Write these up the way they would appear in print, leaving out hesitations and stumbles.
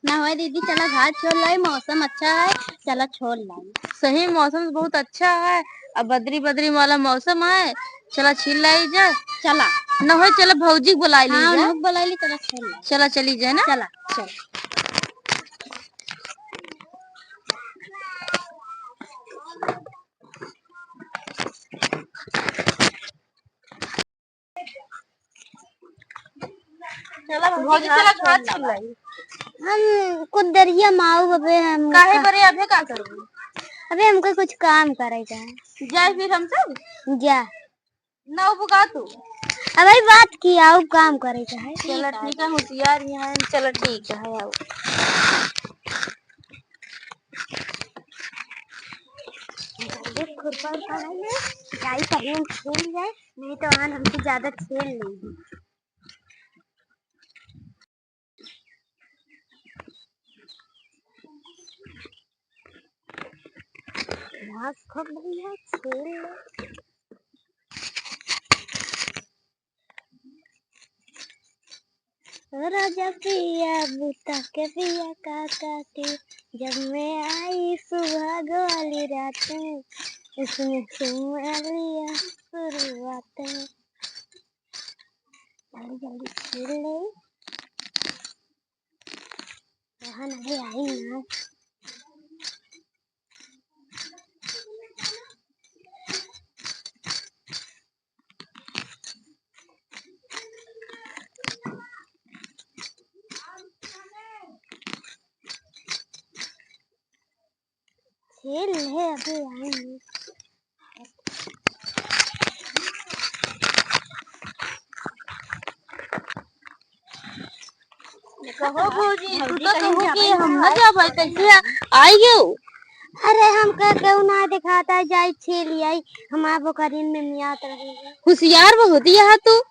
ना हो दीदी, चला घाट छोड़ लाई, मौसम अच्छा है, चला छोड़ लाई। सही मौसम बहुत अच्छा है, अब बदरी बदरी वाला मौसम है, चला छील लाई जा। चला न हो चला भौजी बुला ली हाँ जा। बुला ली, चला छोड़ लाई। चला चली जाए ना। चला चल। चला भौजी चला घाट छोड़ लाई। हम कुछ दरिया माऊ अबे हम काहे बरे अबे का करबू? अबे हमको कुछ काम करेगा है। जाए फिर हम सब जा ना बुका तू। अब भाई बात की आओ काम करेगा है। चलो ठीक है, होशियार ही है। चलो ठीक है आओ। खुरपा जाई कभी हम खेल जाए, नहीं तो आन हमसे ज्यादा खेल लेगी। घास खूब बढ़िया खेल राजा पिया बूटा के पिया काका के, जब मैं आई सुहाग वाली रात में, इसमें सुमा लिया शुरुआत में। जल्दी जल्दी खेल ले, यहाँ नहीं आई ना। खेल है अभी आएंगे। कहो भौजी, तू तो कहो कि हम न जा भाई, कैसे आई गयो? अरे हम का क्यों ना दिखाता है, जाई छेली आई हमारे बोकरीन में मियात रहेगा। होशियार बहुत है तू।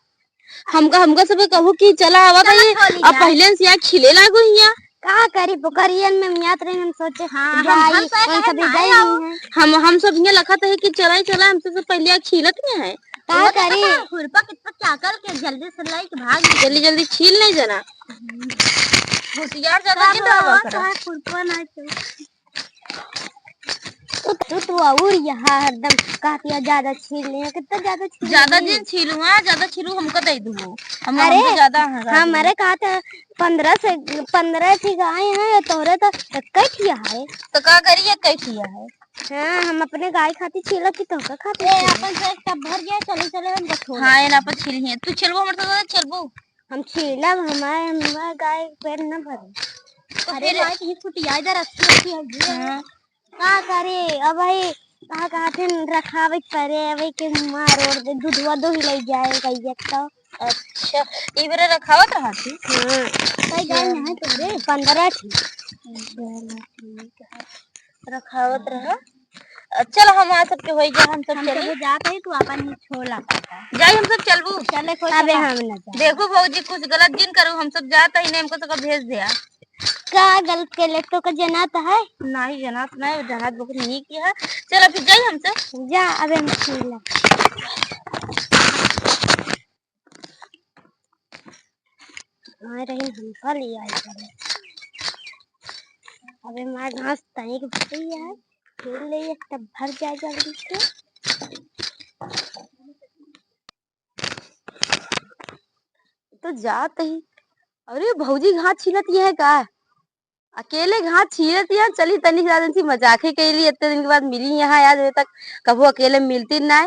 हमका सब कहो कि चला आवा था ये, अब पहले से यहाँ खिले लागो यहाँ। का करी बोकरियन में मियात रहे, हम सोचे हाँ, जाई सब गई हैं। हम सब यहाँ लखत है कि चला चला, हमसे से पहले यहाँ खिलत में है। का करी खुरपा कितना क्या कर के जल्दी से लाई के भाग, जल्दी जल्दी छील नहीं जाना। होशियार ज्यादा नहीं रहा करा। खुरपा ना तू और यहाँ हरदम कहती ज्यादा छील ले, कितना ज्यादा दिन ज्यादा छीलू हमको दे दूँ। अरे ज्यादा हमारे कहा था 15 थी गाय है, तोरे तो किया है। तो क्या करिए किया है। हाँ हम अपने गाय खाती छीला की तो का खाती अपन से तब भर गया। चले चले हम बठो। हाँ ये ना पर छीलिए, तू चलबो हमर साथ चलबो। हम छीला हमारे गाय पेड़ न भरे। अरे गाय की फुटिया इधर अच्छी है। का करे अब भाई कहा कहते रखावे करे अबे के मार दे दूधवा दो ही ले जाए गैया तो। अच्छा ये बेरे रखावत रहा थी। हां कई गाय नहीं तोरे 15 थी। ठीक है रखावत रहा। चल हम आ सबके होई जा, हम सब चले जाते ही तू अपन ही छोला जाई, हम सब चलबू। चले कोई अबे हम ना जा। देखो भौजी कुछ गलत दिन करू, हम सब जाता ही नहीं, हमको सब भेज दिया। का गलत के ले तो का जनात है नहीं जनात नहीं, जनात बहुत नहीं किया है। चल फिर जाई हम सब जा। अबे हम छीला आ रही हम फल ही आई करे। अबे मार घास तनी के भरी है, खेल ले तब भर जाए जल्दी से। तो जात ही। अरे भौजी घास छीलत है का? अकेले घास छीलत है? चली तनी ज्यादा सी मजाक के लिए इतने दिन के बाद मिली यहाँ, आज तक कबो अकेले मिलती ना।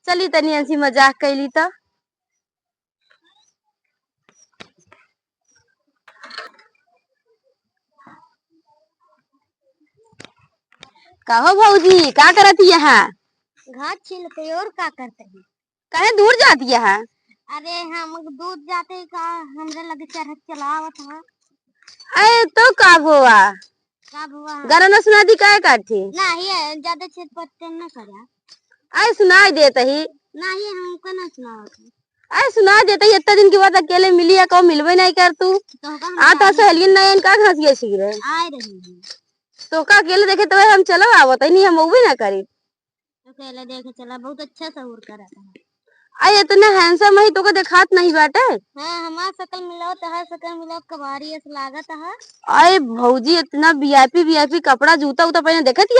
चली तनी ऐसी मजाक कैली तो। कहो भौजी क्या करती यहाँ? घास छीलते और का करते हैं? कहे दूर जाती है? अरे हम दूध जाते का हमरे लगे चरहत चलावत है। अरे तो का हुआ? का हुआ गाना न सुना दी काय काठी? नहीं है ज्यादा छेद पत्ते न करा। अरे सुनाई देता ही नहीं हमको ना सुनावत। अरे सुना देता ही, इतने दिन के बाद अकेले मिली है, कहो मिलवे नहीं कर तू। आता सहेलियन नहीं का घासिया सीख रहे आ रही है तो का अकेले देखे तो हम चलो आवत नहीं, हम वो भी ना करी। अकेले देखे चला बहुत अच्छा सहूर करा था। अरे इतना हैंडसम है तो को दिखात नहीं बाटे। हाँ हमार शकल मिलाओ तहार शकल मिलाओ कबाड़ी ऐसा लागत है। अरे भौजी इतना वीआईपी वीआईपी कपड़ा जूता उता पहने देखत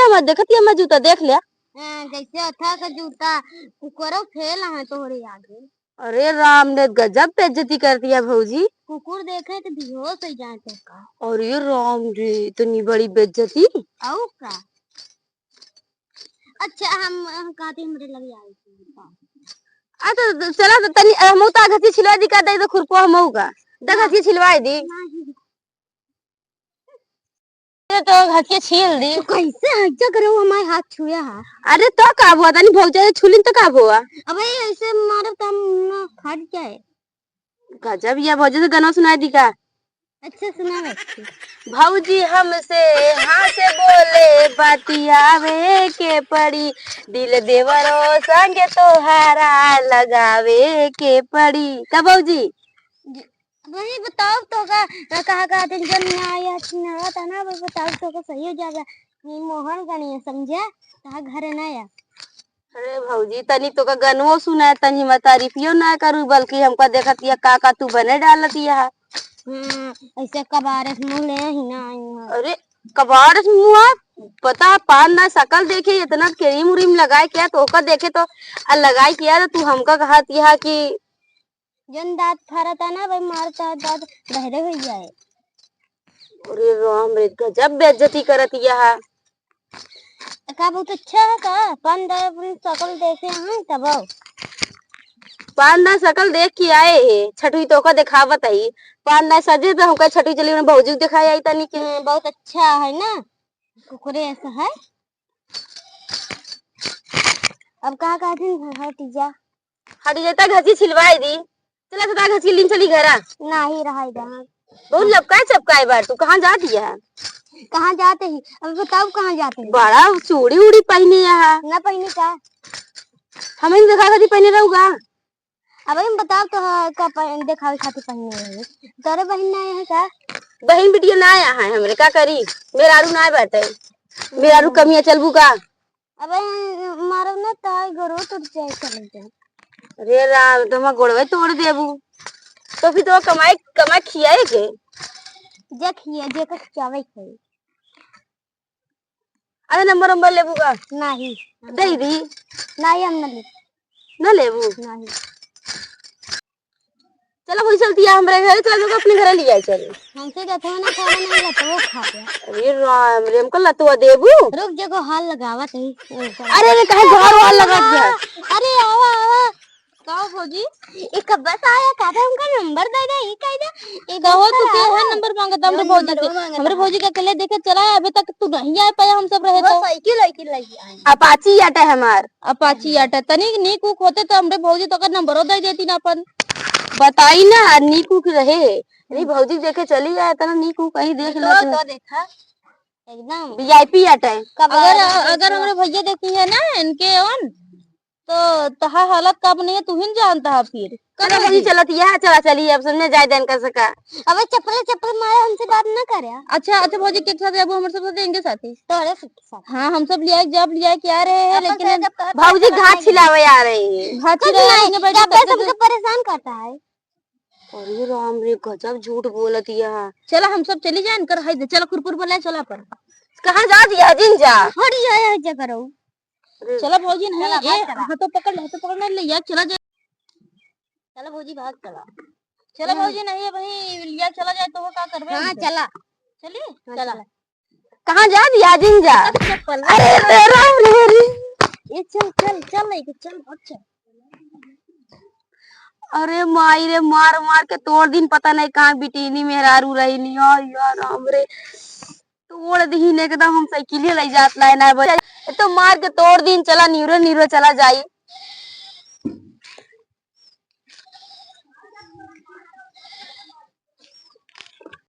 ही मैं जूता देख लिया। जैसे अथा का जूता कुकरो फेल है तोहरे आगे। अरे राम ने गजब बेइज्जती कर दिया भौजी। कुकुर देखे तो बेहोश हो जाए तो का। अरे राम रे इतनी बड़ी बेइज्जती। औ का अच्छा हम कहते हमरे लगे आई थी। तो चला तो तनी हमऊ ता घसी छिलवा दी का दे तो खुरपो हमऊ का दा घसी छिलवाई दी तो घसी छील दी। तो कैसे हज्जा करो हमारे हाथ छुया है। अरे तो का हुआ तनी भौजा छुलिन तो का हुआ। अबे ऐसे मारो तो हम फट जाए। गजब या भौजी से गाना सुनाई दी का। अच्छा सुना भौजी हमसे हाँ से बोले बतियावे के पड़ी दिल देवरो संगे तोहारा लगावे के पड़ी का भौजी। वही बताओ तो का कहा दिन जब आया ना था ना वही बताओ तो का सही हो जाएगा। ये मोहन गणी समझे कहा घर ना आया। अरे भौजी तनी तो का गनवो सुना तनी मैं तारीफियो ना करूं बल्कि हमका देखतिया का तू बने डालतिया। ऐसे कबारस मुंह ले ही ना आई। अरे कबाड़ मुआ पता पान ना शकल देखे इतना क्रीम उरीम लगाए क्या तो ओका देखे तो लगाई किया तो तू हमका कहतिया कि जन दांत फरता ना भाई मारता दांत बहरे हो जाए। अरे राम रे गजब बेइज्जती करतिया है। का बहुत अच्छा है का पान दार अपनी शकल देखे हैं तब पान ना शकल देख के आए है छठवी तो का दिखावत है पान ना सजे तो हमका छठवी चली में भौजी को दिखाई आई तनी के। बहुत अच्छा है ना कुकुरे ऐसा है। अब कहा टीजा हटी जाता घसी छिलवाई दी चला तो घसी लिन चली घरा ना ही रहा जहाँ बहुत लपकाए चपकाए बार तू कहाँ जाती है। कहाँ जाते ही अब बताओ कहाँ जाते हैं। बड़ा चूड़ी उड़ी पहने है ना पहने का हमें दिखा खाती पहने रहूगा। अब हम बताओ तो का दिखावे खातिर पहने रहे तोरे बहन ना है का बहन बिटिया ना आया है हमरे का करी मेरा आरू ना बैठे मेरा आरू कमिया चलबू का। अबे मारो ना ताई गरो तो जाए चलते। अरे राम तो हम गोड़वे तोड़ देबू तो फिर तो कमाई खियाए के जखिए जेकर चावे के। अरे नंबर लेबू का नहीं दे दी नहीं हम ना लेबू नहीं। चलो वही चलती है हमारे घर चलो अपने घर ले जाए चलो हमसे कहते हो ना खाना नहीं रहता वो खा गया। अरे राम रे हमको लतुआ देबू रुक जगह हाल लगावा तही। अरे अरे कहे घर वाल लगा दिया। अरे आवा आवा काओ भौजी एक बस आया कहता उनका नंबर दे दे ही कह दे कहो तो के है नंबर मांगता हमरे भौजी से हमरे भौजी का अकेले देखे चला है अभी तक तू नहीं आ पाया हम सब रहे तो साइकिल लगी अपाची आटा है हमार अपाची आटा तनिक नीक उक होते तो हमरे भौजी तो का नंबरो दे देती ना अपन बताई ना नीकू के रहे नहीं भौजी देखे चली जाए तना नीकू कहीं देख लो तो देखा एकदम वीआईपी आटा है। अगर हमरे भैया देखी है ना इनके ऑन तो तहा हालत कब नहीं है तू ही जानता है फिर चलो भौजी चलत यहां चला चली अब सुनने जाए देन कर सका। अबे चप्पल मारे हमसे बात ना करे। अच्छा अच्छा भौजी के साथ अब हम सब देंगे साथी तोरे साथ हाँ हम सब लिया जब लिया के आ रहे हैं लेकिन भौजी घाट छिलावे आ रही है भाची रहे सबको परेशान करता है। अरे राम रे गजब झूठ बोलत यह चला हम सब चली जाए इनकर हाय चलो कुरपुर बोले चला पर कहां जा दिया जिन जा हट जाए हट जा करो चला भौजी नहीं ये हाथों पकड़ ले लिया चला जाए चलो भौजी भाग चला चला भौजी नहीं वही लिया चला जाए तो वो क्या करबे हां चला चलिए चला कहां जा दिया जिन जा अरे राम रे ये चल चल चल नहीं चल अच्छा अरे माई रे मार मार के तोड़ दिन पता नहीं कहाँ बिटीनी मेहरारू रही नहीं यार राम रे तोड़ दीन एकदम हम साइकिल ले जात ना तो मार के तोड़ दिन चला नीरो नीरो चला जाई।